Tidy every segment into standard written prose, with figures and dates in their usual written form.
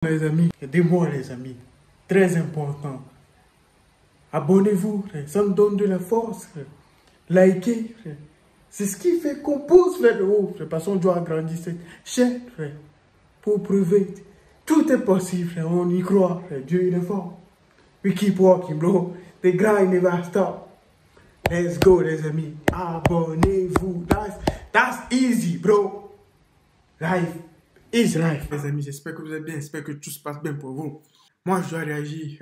Les amis, aidez-moi les amis, très important. Abonnez-vous, ça me donne de la force. Likez, c'est ce qui fait qu'on pousse vers le haut. Parce qu'on doit agrandir cette chaîne, pour prouver. Tout est possible, on y croit. Dieu il est fort. We keep walking, bro. The grind never stop. Let's go, les amis. Abonnez-vous. That's easy, bro. Life is life. Les amis, j'espère que vous êtes bien. J'espère que tout se passe bien pour vous. Moi, je dois réagir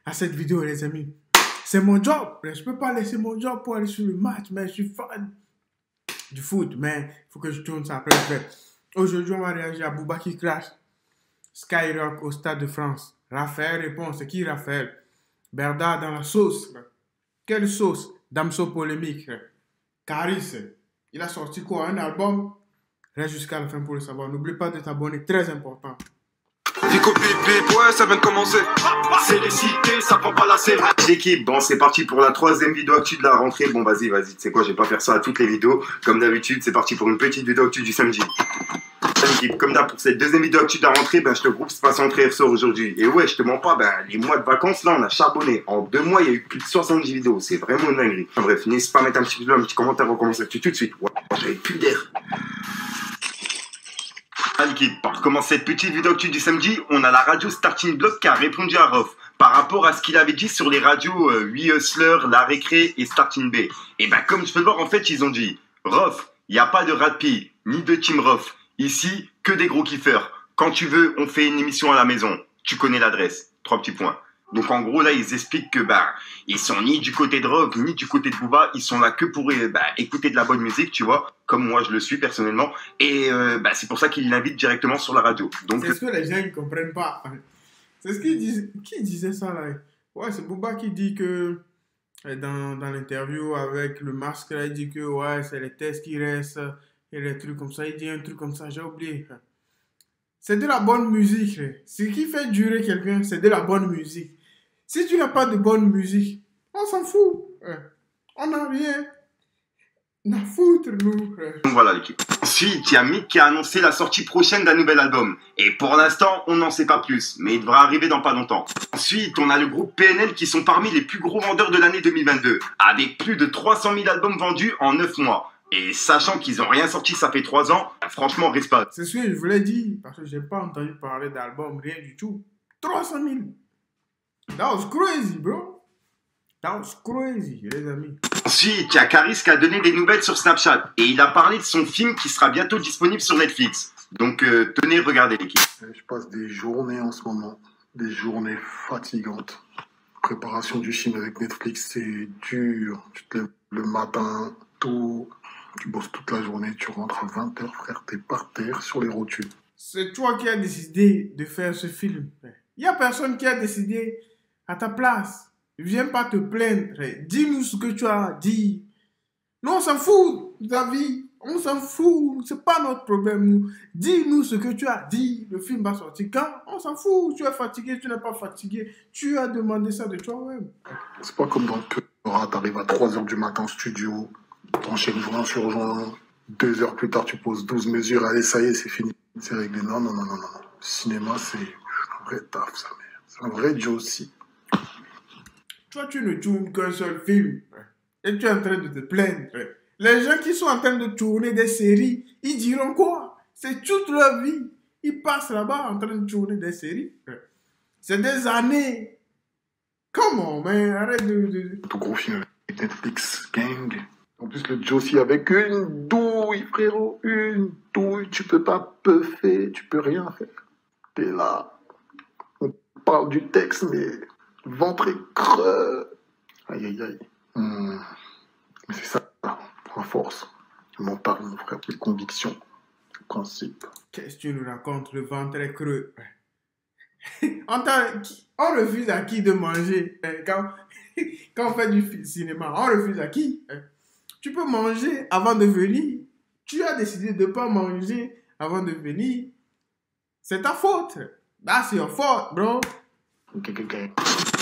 à cette vidéo, les amis. C'est mon job. Je ne peux pas laisser mon job pour aller sur le match, mais je suis fan du foot. Mais il faut que je tourne ça après. Aujourd'hui, on va réagir à Booba qui crash Skyrock au Stade de France. Raphaël répond. C'est qui Raphaël? Berda dans la sauce. Quelle sauce? Damso polémique. Caris, il a sorti quoi? Un album? Reste jusqu'à la fin pour le savoir. N'oublie pas de t'abonner, très important. Vico Bip, ouais, ça vient de commencer. C'est les cités, ça prend pas la série. L'équipe, bon, c'est parti pour la troisième vidéo actu de la rentrée. Bon, vas-y, tu sais quoi, je vais pas faire ça à toutes les vidéos. Comme d'habitude, c'est parti pour une petite vidéo actu du samedi. L'équipe, comme d'hab, pour cette deuxième vidéo actu de la rentrée, ben, je te groupe Space Entrée ressort aujourd'hui. Et ouais, je te mens pas, ben, les mois de vacances, là, on a charbonné. En 2 mois, il y a eu plus de 70 vidéos. C'est vraiment une dinguerie. Enfin, bref, n'hésite pas à mettre un petit commentaire, on commence tout de suite. Ouais, j'avais plus d'air. L'équipe, pour commencer cette petite vidéo actu du samedi, on a la radio Starting Block qui a répondu à Rof par rapport à ce qu'il avait dit sur les radios 8 Hustler, La Récré et Starting B. Et ben comme tu peux le voir, en fait, ils ont dit Rof, il n'y a pas de Radpi, ni de Team Rof. Ici, que des gros kiffeurs. Quand tu veux, on fait une émission à la maison. Tu connais l'adresse. 3 petits points. Donc en gros là ils expliquent que ils sont ni du côté de Rof ni du côté de Booba, ils sont là que pour écouter de la bonne musique, tu vois, comme moi je le suis personnellement, et c'est pour ça qu'ils l'invitent directement sur la radio. Donc c'est ce que les gens ne comprennent pas. C'est ce qu'ils disent. Qui disait ça là? Ouais, c'est Booba qui dit que dans l'interview avec le masque là, il dit que ouais c'est les tests qui restent et les trucs comme ça. Il dit un truc comme ça, j'ai oublié. C'est de la bonne musique. Ce qui fait durer quelqu'un, c'est de la bonne musique. Si tu n'as pas de bonne musique, on s'en fout. On n'a rien à foutre, nous. Voilà l'équipe. Ensuite, il y a Mick qui a annoncé la sortie prochaine d'un nouvel album. Et pour l'instant, on n'en sait pas plus, mais il devra arriver dans pas longtemps. Ensuite, on a le groupe PNL qui sont parmi les plus gros vendeurs de l'année 2022, avec plus de 300 000 albums vendus en 9 mois. Et sachant qu'ils n'ont rien sorti, ça fait 3 ans, franchement, respect. C'est ce que je voulais dire, parce que je n'ai pas entendu parler d'album, rien du tout. 300 000. That was crazy, bro. That was crazy, les amis. Ensuite, il y a Caris qui a donné des nouvelles sur Snapchat. Et il a parlé de son film qui sera bientôt disponible sur Netflix. Donc, tenez, regardez l'équipe. Je passe des journées en ce moment. Des journées fatigantes. Préparation du film avec Netflix, c'est dur. Tu te lèves le matin, tôt. Tu bosses toute la journée, tu rentres à 20h, frère, t'es par terre sur les rotules. C'est toi qui as décidé de faire ce film. Il n'y a personne qui a décidé à ta place. Viens pas te plaindre. Dis-nous ce que tu as à dire. Nous, on s'en fout de ta vie. On s'en fout. C'est pas notre problème, nous. Dis-nous ce que tu as dit. Le film va sortir quand? On s'en fout. Tu es fatigué, tu n'es pas fatigué. Tu as demandé ça de toi-même. C'est pas comme dans le Peura, t'arrives à 3h du matin au studio. T'enchaînes joint sur joint, 2 heures plus tard, tu poses 12 mesures, allez, ça y est, c'est fini, c'est réglé. Non. Le cinéma, c'est un vrai taf, ça, mère. C'est un vrai Joe aussi. Toi, tu ne tournes qu'un seul film. Et tu es en train de te plaindre. Les gens qui sont en train de tourner des séries, ils diront quoi? C'est toute leur vie. Ils passent là-bas en train de tourner des séries. C'est des années. Comment, mais arrête de... Tout gros film avec Netflix, gang. En plus, le Josie avec une douille, frérot, une douille. Tu peux pas puffer, tu peux rien faire. T'es là. On parle du texte, mais ventre est creux. Aïe. Mais c'est ça, la force. Le mental, mon frère, les convictions, le principe. Qu'est-ce que tu nous racontes, le ventre est creux? On refuse à qui de manger quand on fait du cinéma? On refuse à qui? Tu peux manger avant de venir. Tu as décidé de ne pas manger avant de venir. C'est ta faute. That's your fault, bro. Gang.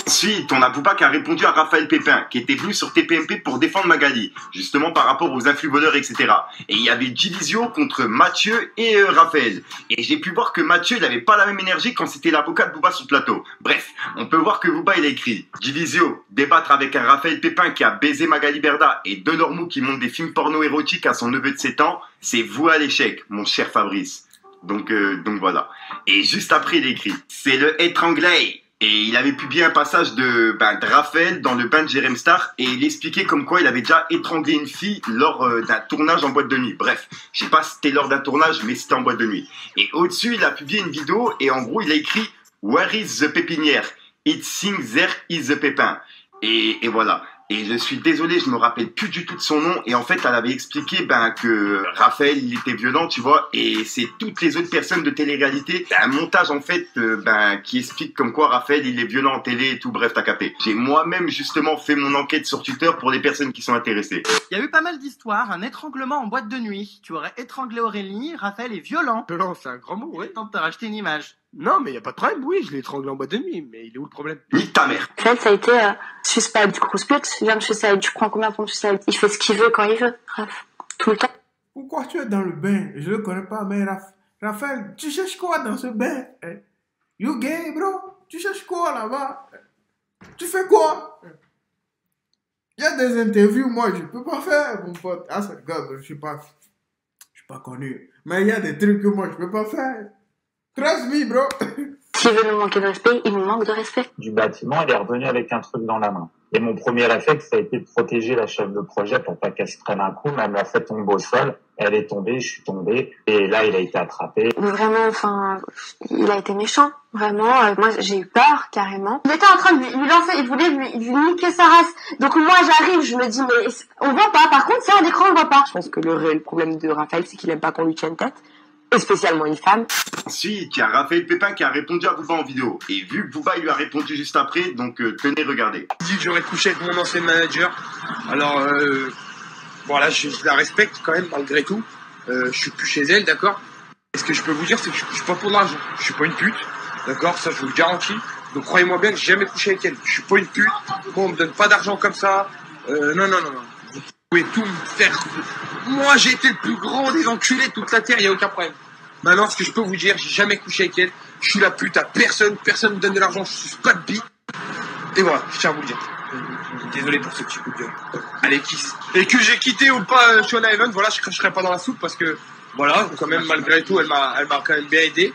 Ensuite, on a Booba qui a répondu à Raphaël Pépin, qui était venu sur TPMP pour défendre Magali, justement par rapport aux influx voleurs, etc. Et il y avait Divisio contre Mathieu et Raphaël. Et j'ai pu voir que Mathieu, il avait pas la même énergie quand c'était l'avocat de Booba sur le plateau. Bref, on peut voir que Booba, il a écrit Divisio, débattre avec un Raphaël Pépin qui a baisé Magali Berda et Delormeau qui monte des films porno érotiques à son neveu de 7 ans, c'est vous à l'échec, mon cher Fabrice. Donc voilà. Et juste après, il a écrit c'est le étranglé. Et il avait publié un passage de Raphaël dans le bain de Jérém Star et il expliquait comme quoi il avait déjà étranglé une fille lors d'un tournage en boîte de nuit. Bref, je sais pas si c'était lors d'un tournage, mais c'était en boîte de nuit. Et au-dessus, il a publié une vidéo et en gros, il a écrit Where is the pépinière? It sings there is the pépin. Et voilà. Et je suis désolé, je me rappelle plus du tout de son nom. Et en fait, elle avait expliqué que Raphaël, il était violent, tu vois. Et c'est toutes les autres personnes de télé-réalité. Un montage, en fait, qui explique comme quoi Raphaël, il est violent en télé et tout. Bref, t'as capté. J'ai moi-même, justement, fait mon enquête sur Twitter pour les personnes qui sont intéressées. Il y a eu pas mal d'histoires. Un étranglement en boîte de nuit. Tu aurais étranglé Aurélie. Raphaël est violent. Violent, c'est un grand mot, oui. Tente de racheter une image. Non, mais y a pas de problème, oui, je l'ai étranglé en boîte de nuit, mais il est où le problème? Nique ta mère. En fait, ça a été suicide du crusput. Viens de suicide, tu prends combien pour le suicide? Il fait ce qu'il veut quand il veut, Raph. Tout le temps. Pourquoi tu es dans le bain? Je le connais pas, mais Raphaël, tu cherches quoi dans ce bain? You gay, bro? Tu cherches quoi là-bas? Tu fais quoi? Il y a des interviews, moi, je peux pas faire, mon pote. Ah, ça regarde, je suis pas connu. Mais il y a des trucs que moi, je peux pas faire. Trust me, bro. S'il veut nous manquer de respect, il nous manque de respect. Du bâtiment, il est revenu avec un truc dans la main. Et mon premier réflexe, ça a été de protéger la chef de projet pour pas qu'elle se prenne un coup, mais elle m'a fait tomber au sol. Elle est tombée, je suis tombé. Et là, il a été attrapé. Vraiment, il a été méchant. Vraiment, moi, j'ai eu peur, carrément. Il était en train de lui lancer, il voulait lui niquer sa race. Donc moi, j'arrive, je me dis, mais on voit pas. Par contre, c'est un écran, on voit pas. Je pense que le réel problème de Raphaël, c'est qu'il aime pas qu'on lui tienne tête. Et spécialement une femme. Ensuite, il y a Raphaël Pépin qui a répondu à Booba en vidéo. Et vu que Booba il lui a répondu juste après, donc tenez, regardez. Il dit que j'aurais couché avec mon ancien manager. Alors, voilà, je la respecte quand même malgré tout. Je suis plus chez elle, d'accord. Et ce que je peux vous dire, c'est que je suis pas pour l'argent. Je suis pas une pute, d'accord, ça je vous le garantis. Donc croyez-moi bien que j'ai jamais couché avec elle. Je suis pas une pute. Moi, on me donne pas d'argent comme ça. Non. Vous pouvez tout me faire. Moi, j'ai été le plus grand des enculés de toute la terre, y a aucun problème. Maintenant, ce que je peux vous dire, j'ai jamais couché avec elle. Je suis la pute à personne. Personne me donne de l'argent. Je suis pas de bite. Et voilà, je tiens à vous le dire. Désolé pour ce petit coup de gueule. Allez, kiss. Et que j'ai quitté ou pas Shona Evans, voilà, je cracherai pas dans la soupe parce que, voilà, quand même, malgré tout, elle m'a quand même bien aidé.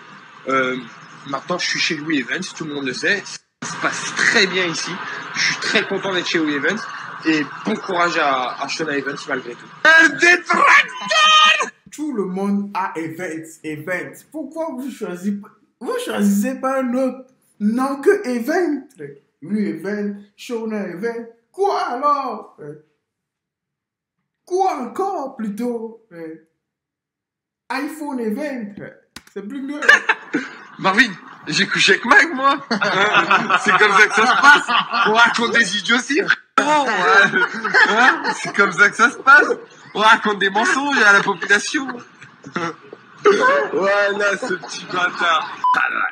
Maintenant, je suis chez Louis Evans, tout le monde le sait. Ça se passe très bien ici. Je suis très content d'être chez Louis Evans. Et bon courage à Shona Evans, malgré tout. Tout le monde a Evans. Pourquoi vous choisissez pas un autre nom que Event? Lui Event, Shona Event. Quoi alors? Quoi encore plutôt? iPhone Event. C'est plus mieux. Marvin, j'ai couché avec Mag, moi. C'est comme ça que ça se passe. On raconte des idioties. C'est comme ça que ça se passe. On raconte des mensonges à la population. Voilà ce petit bâtard.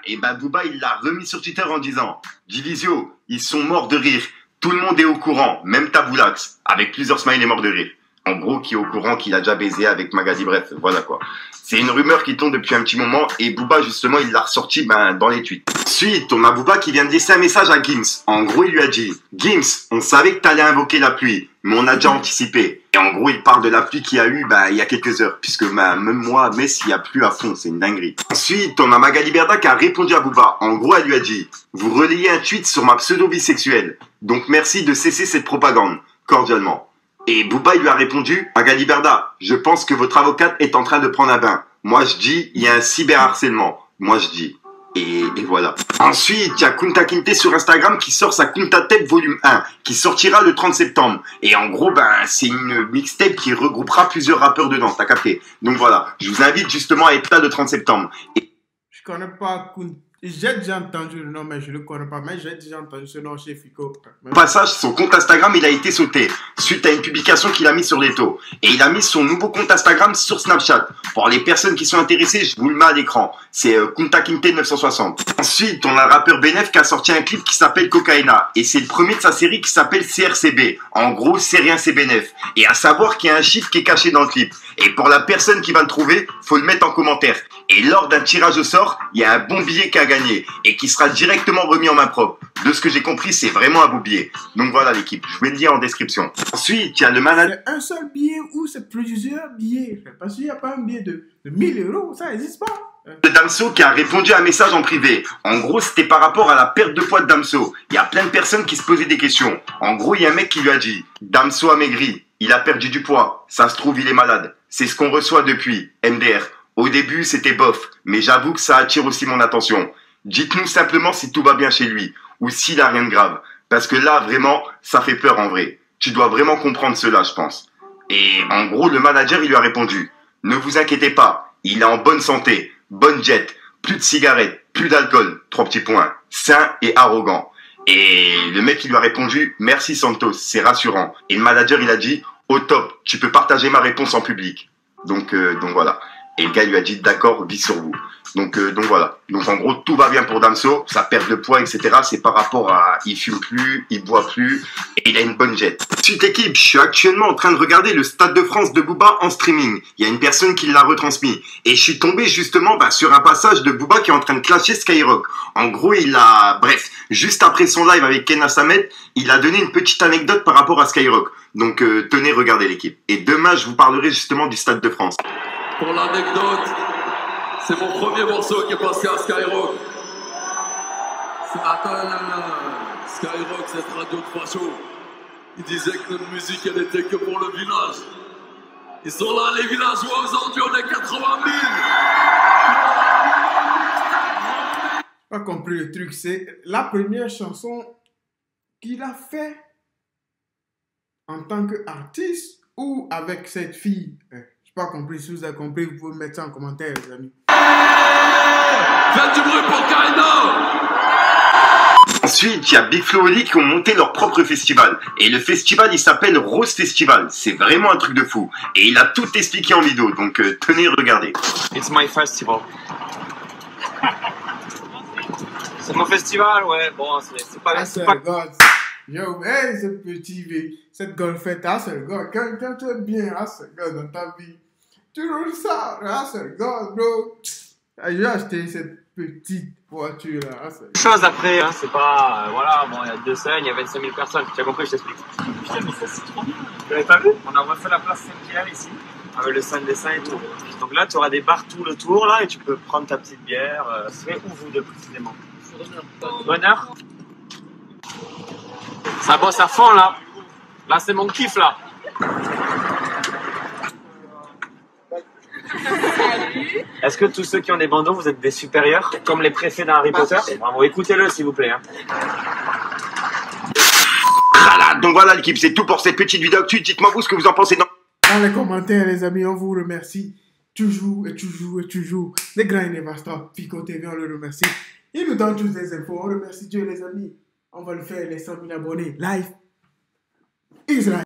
Et Booba il l'a remis sur Twitter en disant Divisio, ils sont morts de rire. Tout le monde est au courant, même Taboulax, avec plusieurs smileys morts de rire. En gros, qui est au courant qu'il a déjà baisé avec Magali, bref, voilà quoi. C'est une rumeur qui tourne depuis un petit moment et Booba justement il l'a ressorti dans les tweets. Ensuite, on a Booba qui vient de laisser un message à Gims. En gros, il lui a dit Gims, on savait que t'allais invoquer la pluie, mais on a déjà anticipé. Et en gros, il parle de la pluie qu'il y a eu il y a quelques heures, puisque même moi à Metz, il y a plu à fond, c'est une dinguerie. Ensuite, on a Magali Berda qui a répondu à Booba. En gros, elle lui a dit vous relayez un tweet sur ma pseudo-bisexuelle, donc merci de cesser cette propagande, cordialement. Et Booba, il lui a répondu Magali Berda, je pense que votre avocate est en train de prendre un bain. Moi, je dis, il y a un cyberharcèlement. Moi, je dis. Et voilà. Ensuite, il y a Kunta Kinte sur Instagram qui sort sa Kunta Tape volume 1, qui sortira le 30 septembre. Et en gros, c'est une mixtape qui regroupera plusieurs rappeurs dedans, t'as capté. Donc voilà, je vous invite justement à être là le 30 septembre. Je connais pas J'ai déjà entendu le nom, mais je ne le connais pas. Mais j'ai déjà entendu ce nom chez Fico. Au passage, son compte Instagram, il a été sauté suite à une publication qu'il a mis sur l'étau. Et il a mis son nouveau compte Instagram sur Snapchat. Pour les personnes qui sont intéressées, je vous le mets à l'écran. C'est Kuntakinte960. Ensuite, on a le rappeur Benef qui a sorti un clip qui s'appelle Cocaïna. Et c'est le premier de sa série qui s'appelle CRCB. En gros, c'est rien, c'est Benef. Et à savoir qu'il y a un chiffre qui est caché dans le clip. Et pour la personne qui va le trouver, faut le mettre en commentaire. Et lors d'un tirage au sort, il y a un bon billet qui a gagné et qui sera directement remis en main propre. De ce que j'ai compris, c'est vraiment un beau billet. Donc voilà l'équipe, je vais le dire en description. Ensuite, il y a le manager. C'est un seul billet ou c'est plusieurs billets? Parce qu'il n'y a pas un billet de 1000 euros, ça n'existe pas. De Damso qui a répondu à un message en privé. En gros, c'était par rapport à la perte de poids de Damso. Il y a plein de personnes qui se posaient des questions. En gros, il y a un mec qui lui a dit « Damso a maigri, il a perdu du poids, ça se trouve, il est malade. » C'est ce qu'on reçoit depuis, MDR. Au début, c'était bof, mais j'avoue que ça attire aussi mon attention. Dites-nous simplement si tout va bien chez lui, ou s'il a rien de grave. Parce que là, vraiment, ça fait peur en vrai. Tu dois vraiment comprendre cela, je pense. Et en gros, le manager, il lui a répondu « Ne vous inquiétez pas, il est en bonne santé, bonne jet, plus de cigarettes, plus d'alcool, 3 petits points, sain et arrogant. » Et le mec, il lui a répondu « Merci Santos, c'est rassurant. » Et le manager, il a dit « Au top, tu peux partager ma réponse en public. » Donc voilà. Et le gars lui a dit d'accord, vis sur vous. Donc voilà. Donc en gros, tout va bien pour Damso. Sa perte de poids, etc. C'est par rapport à il fume plus, il boit plus et il a une bonne jet. Suite équipe, je suis actuellement en train de regarder le Stade de France de Booba en streaming. Il y a une personne qui l'a retransmis. Et je suis tombé justement sur un passage de Booba qui est en train de clasher Skyrock. En gros, bref, juste après son live avec Kenna Samet, il a donné une petite anecdote par rapport à Skyrock. Donc tenez, regardez l'équipe. Et demain, je vous parlerai justement du Stade de France. Pour l'anecdote, c'est mon premier morceau qui est passé à Skyrock. Skyrock, cette radio de facho. Ils disaient que notre musique, elle était que pour le village. Ils sont là, les villageois, aujourd'hui, on est 80 000. Pas compris le truc, c'est la première chanson qu'il a fait en tant qu'artiste ou avec cette fille. Pas compris, si vous avez compris, vous pouvez mettre ça en commentaire, les amis. Faites du bruit pour Kaina! Ensuite, il y a Big Flo et Oli qui ont monté leur propre festival. Et le festival, il s'appelle Rose Festival. C'est vraiment un truc de fou. Et il a tout expliqué en vidéo, donc tenez, regardez. It's my festival. C'est mon festival, ouais. Bon, c'est pas... Yo, hey, ce petit, cette golfette, Hasselgod, quand tu es bien Hasselgod dans ta vie, tu roules ça, Hasselgod, bro. J'ai acheté cette petite voiture là, Hasselgod. Chose après, hein, c'est pas, voilà, bon, il y a 2 scènes, il y a 25 000 personnes, tu as compris, je t'explique. Putain, mais ça c'est trop bien. Vous l'avez pas vu? On a refait la place Saint-Pierre ici, avec le Saint dessin et tout. Donc là, tu auras des bars tout le tour là, et tu peux prendre ta petite bière. C'est où vous deux précisément? Bonheur. Ça bosse à fond là. Là c'est mon kiff là. Est-ce que tous ceux qui ont des bandeaux, vous êtes des supérieurs comme les préfets dans Harry Potter? Bravo, écoutez-le s'il vous plaît. Hein. Voilà, donc voilà l'équipe, c'est tout pour cette petite vidéo actu. Dites-moi vous ce que vous en pensez dans les commentaires les amis, on vous remercie. Toujours et toujours et toujours. Les grands Nevasta, Fico TV, on le remercie. Il nous donne toutes les infos, on remercie Dieu les amis. On va le faire les 100 000 abonnés live. Israël.